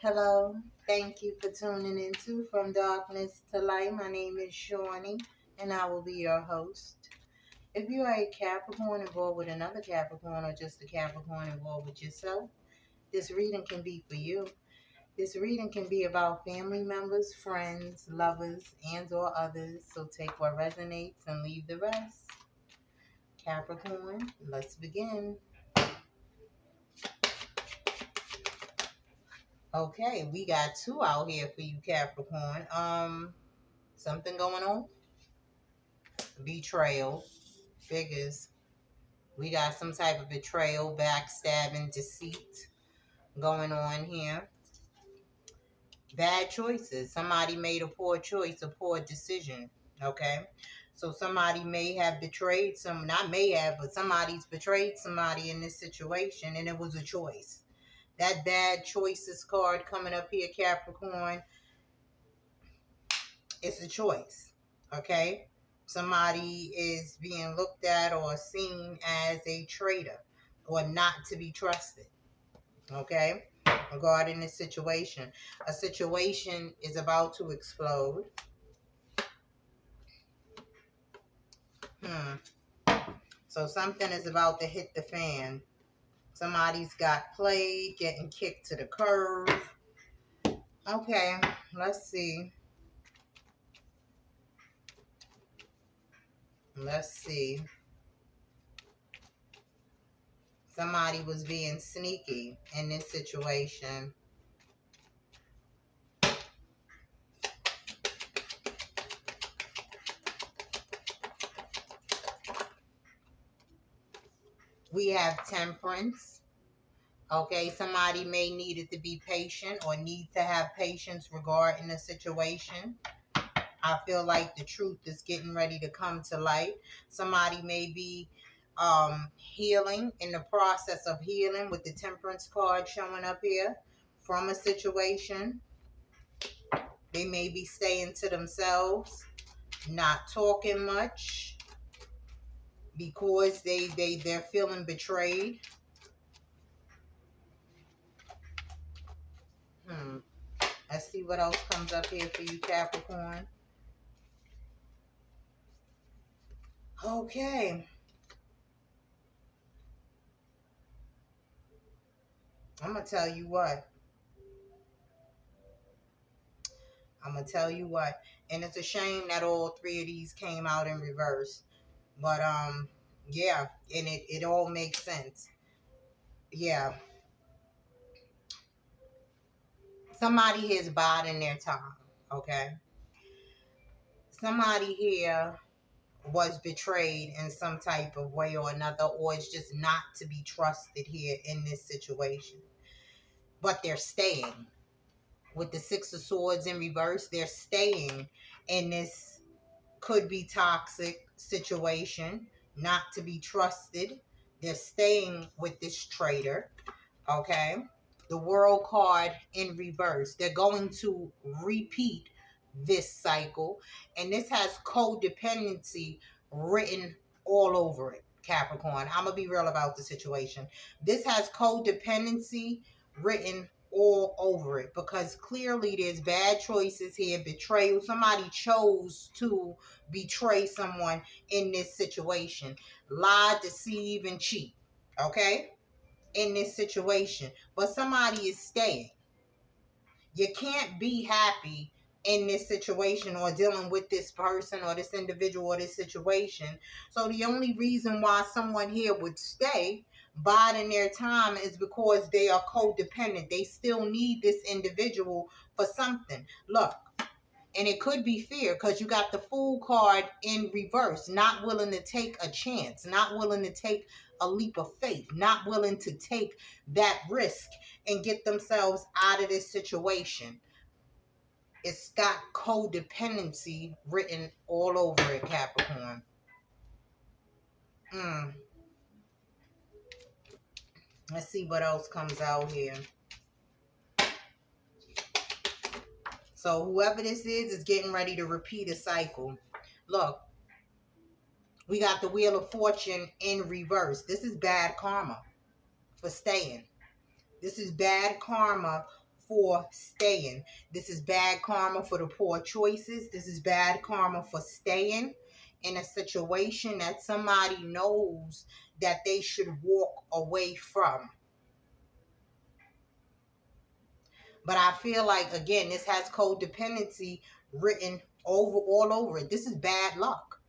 Hello, thank you for tuning into From Darkness to Light. My name is Shaunie, and I will be your host. If you are a Capricorn involved with another Capricorn or just a Capricorn involved with yourself, this reading can be for you. This reading can be about family members, friends, lovers, and or others. So take what resonates and leave the rest. Capricorn, let's begin. Okay, we got two out here for you, Capricorn. Something going on? Betrayal. Figures. We got some type of betrayal, backstabbing, deceit going on here. Bad choices. Somebody made a poor choice, a poor decision. Okay? So somebody may have betrayed not may have, but somebody's betrayed somebody in this situation, and it was a choice. That bad choices card coming up here, Capricorn, it's a choice. Okay? Somebody is being looked at or seen as a traitor or not to be trusted. Okay? Regarding this situation. A situation is about to explode. So something is about to hit the fan. Somebody's got played, getting kicked to the curb. Okay, let's see. Let's see. Somebody was being sneaky in this situation. We have temperance. Okay, somebody may needed to be patient or need to have patience regarding the situation. I feel like the truth is getting ready to come to light. Somebody may be healing, in the process of healing, with the temperance card showing up here from a situation. They may be staying to themselves, not talking much because they're feeling betrayed. Let's see what else comes up here for you, Capricorn. Okay. I'm going to tell you what. And it's a shame that all three of these came out in reverse. But, yeah. And it all makes sense. Yeah. Somebody here is biding their time. Okay. Somebody here was betrayed in some type of way or another, or is just not to be trusted here in this situation. But they're staying. With the Six of Swords in reverse, they're staying in this could be toxic situation, not to be trusted. They're staying with this traitor. Okay. The World card in reverse. They're going to repeat this cycle. And this has codependency written all over it, Capricorn. I'm going to be real about the situation. This has codependency written all over it because clearly there's bad choices here, betrayal. Somebody chose to betray someone in this situation. Lie, deceive, and cheat. Okay? In this situation. But somebody is staying. You can't be happy in this situation or dealing with this person or this individual or this situation. So the only reason why someone here would stay biding their time is because they are codependent. They still need this individual for something. Look, and it could be fear because you got the Fool card in reverse. Not willing to take a chance. Not willing to take a leap of faith. Not willing to take that risk and get themselves out of this situation. It's got codependency written all over it, Capricorn. Let's see what else comes out here. So whoever this is getting ready to repeat a cycle. Look, we got the Wheel of Fortune in reverse. This is bad karma for staying. This is bad karma for staying. This is bad karma for the poor choices. This is bad karma for staying in a situation that somebody knows that they should walk away from. But I feel like, again, this has codependency written all over it. This is bad luck.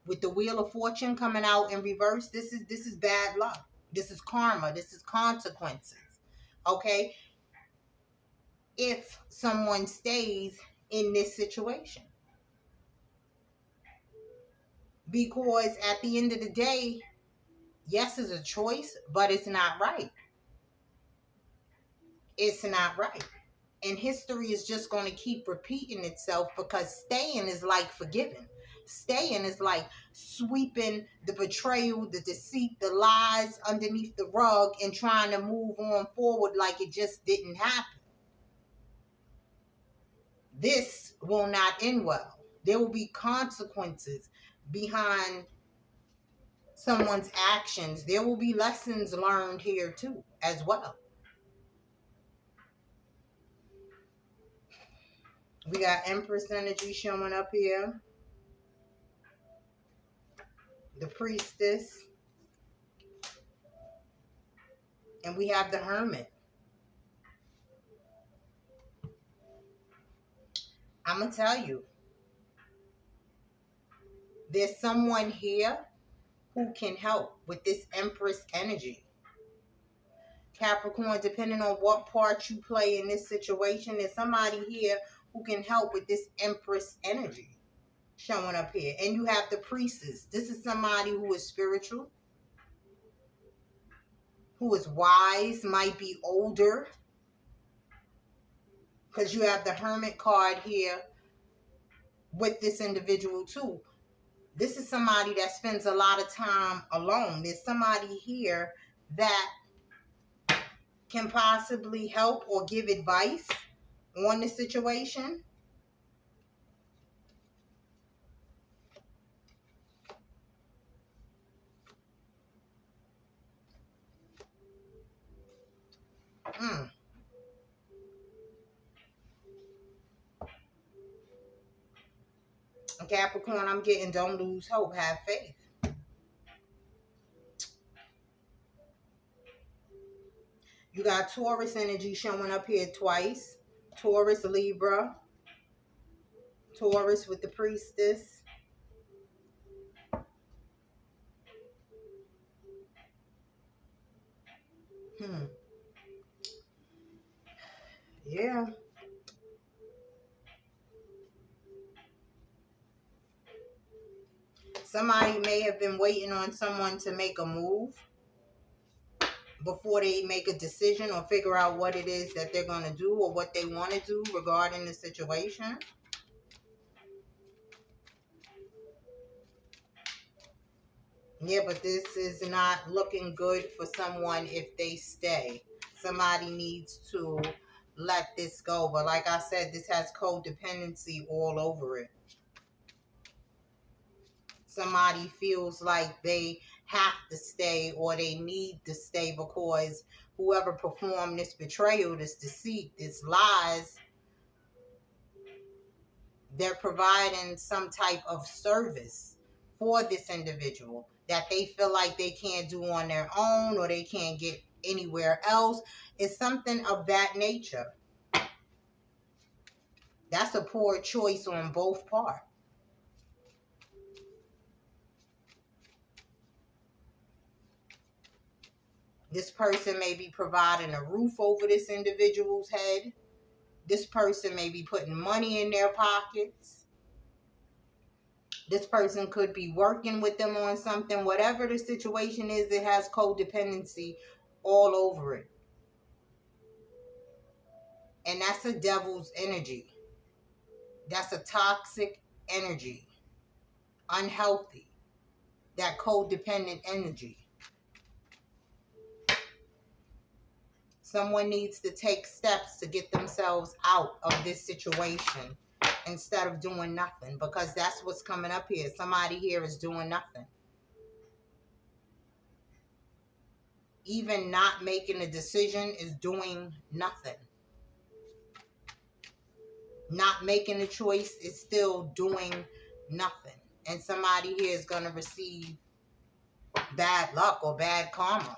With the Wheel of Fortune coming out in reverse, this is bad luck. This is karma. This is consequences. Okay? If someone stays in this situation. Because at the end of the day, yes, it's a choice, but it's not right. It's not right. And history is just going to keep repeating itself, because staying is like forgiving. Staying is like sweeping the betrayal, the deceit, the lies underneath the rug and trying to move on forward like it just didn't happen. This will not end well. There will be consequences behind someone's actions. There will be lessons learned here too, as well. We got Empress energy showing up here. The Priestess. And we have the Hermit. I'm going to tell you. There's someone here who can help with this Empress energy. Capricorn, depending on what part you play in this situation, there's somebody here who can help with this Empress energy showing up here. And you have the Priestess. This is somebody who is spiritual, who is wise, might be older, because you have the Hermit card here with this individual too. This is somebody that spends a lot of time alone. There's somebody here that can possibly help or give advice on the situation. Capricorn, I'm getting don't lose hope, have faith. You got Taurus energy showing up here twice. Taurus, Libra. Taurus with the Priestess. Yeah. Somebody may have been waiting on someone to make a move before they make a decision or figure out what it is that they're going to do or what they want to do regarding the situation. Yeah, but this is not looking good for someone if they stay. Somebody needs to let this go. But like I said, this has codependency all over it. Somebody feels like they have to stay or they need to stay because whoever performed this betrayal, this deceit, this lies, they're providing some type of service for this individual that they feel like they can't do on their own or they can't get anywhere else. It's something of that nature. That's a poor choice on both parts. This person may be providing a roof over this individual's head. This person may be putting money in their pockets. This person could be working with them on something. Whatever the situation is, it has codependency all over it. And that's a devil's energy. That's a toxic energy. Unhealthy. That codependent energy. Someone needs to take steps to get themselves out of this situation instead of doing nothing, because that's what's coming up here. Somebody here is doing nothing. Even not making a decision is doing nothing. Not making a choice is still doing nothing. And somebody here is going to receive bad luck or bad karma.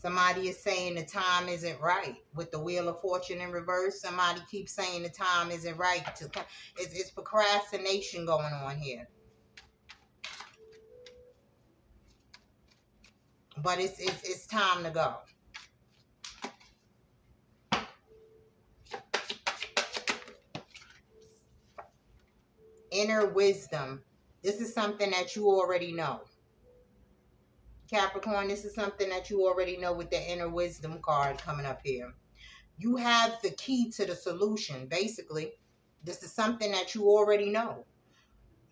Somebody is saying the time isn't right with the Wheel of Fortune in reverse. Somebody keeps saying the time isn't right. It's procrastination going on here. But it's time to go. Inner wisdom. This is something that you already know. Capricorn, this is something that you already know with the inner wisdom card coming up here. You have the key to the solution, basically. This is something that you already know.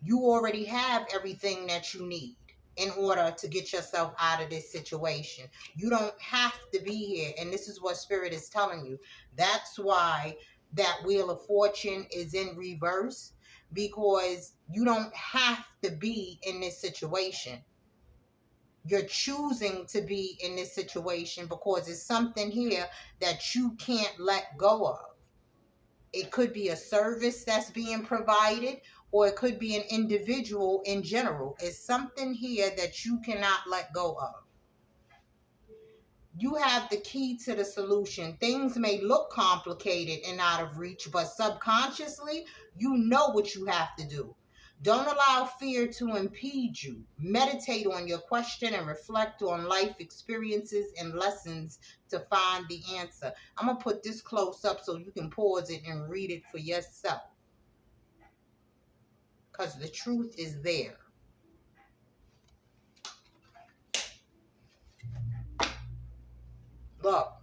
You already have everything that you need in order to get yourself out of this situation. You don't have to be here. And this is what Spirit is telling you. That's why that Wheel of Fortune is in reverse, because you don't have to be in this situation. You're choosing to be in this situation because it's something here that you can't let go of. It could be a service that's being provided, or it could be an individual in general. It's something here that you cannot let go of. You have the key to the solution. Things may look complicated and out of reach, but subconsciously, you know what you have to do. Don't allow fear to impede you. Meditate on your question and reflect on life experiences and lessons to find the answer. I'm going to put this close up so you can pause it and read it for yourself, because the truth is there. Look,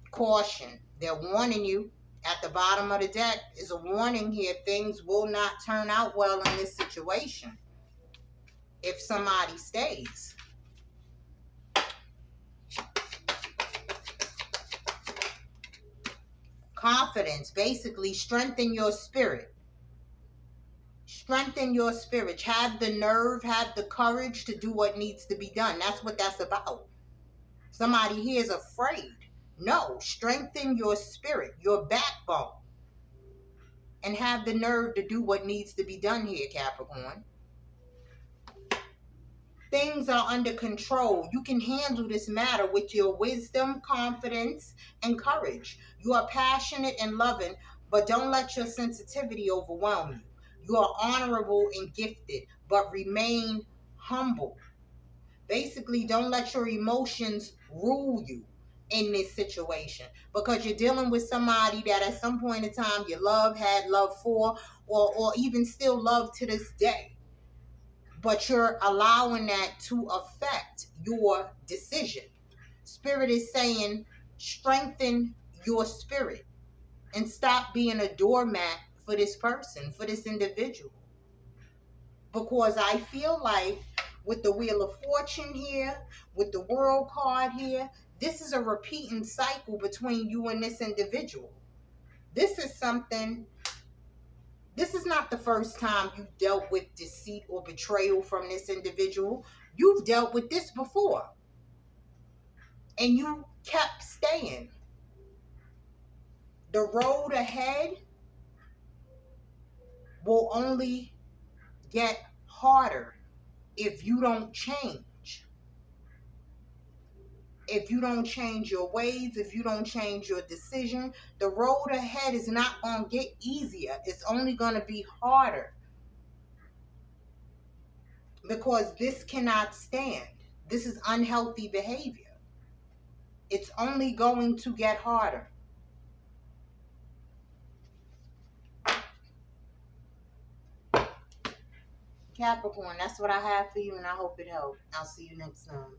caution. They're warning you. At the bottom of the deck is a warning here. Things will not turn out well in this situation if somebody stays. Confidence. Basically, strengthen your spirit. Strengthen your spirit. Have the nerve, have the courage to do what needs to be done. That's what that's about. Somebody here is afraid. No, strengthen your spirit, your backbone, and have the nerve to do what needs to be done here, Capricorn. Things are under control. You can handle this matter with your wisdom, confidence, and courage. You are passionate and loving, but don't let your sensitivity overwhelm you. You are honorable and gifted, but remain humble. Basically, don't let your emotions rule you in this situation, because you're dealing with somebody that at some point in time you had love for, or even still love to this day. But you're allowing that to affect your decision. Spirit is saying, strengthen your spirit and stop being a doormat for this person, for this individual. Because I feel like with the Wheel of Fortune here, with the World card here, this is a repeating cycle between you and this individual. This is not the first time you dealt with deceit or betrayal from this individual. You've dealt with this before, and you kept staying. The road ahead will only get harder if you don't change. If you don't change your ways, if you don't change your decision, the road ahead is not going to get easier. It's only going to be harder. Because this cannot stand. This is unhealthy behavior. It's only going to get harder. Capricorn, that's what I have for you, and I hope it helped. I'll see you next time.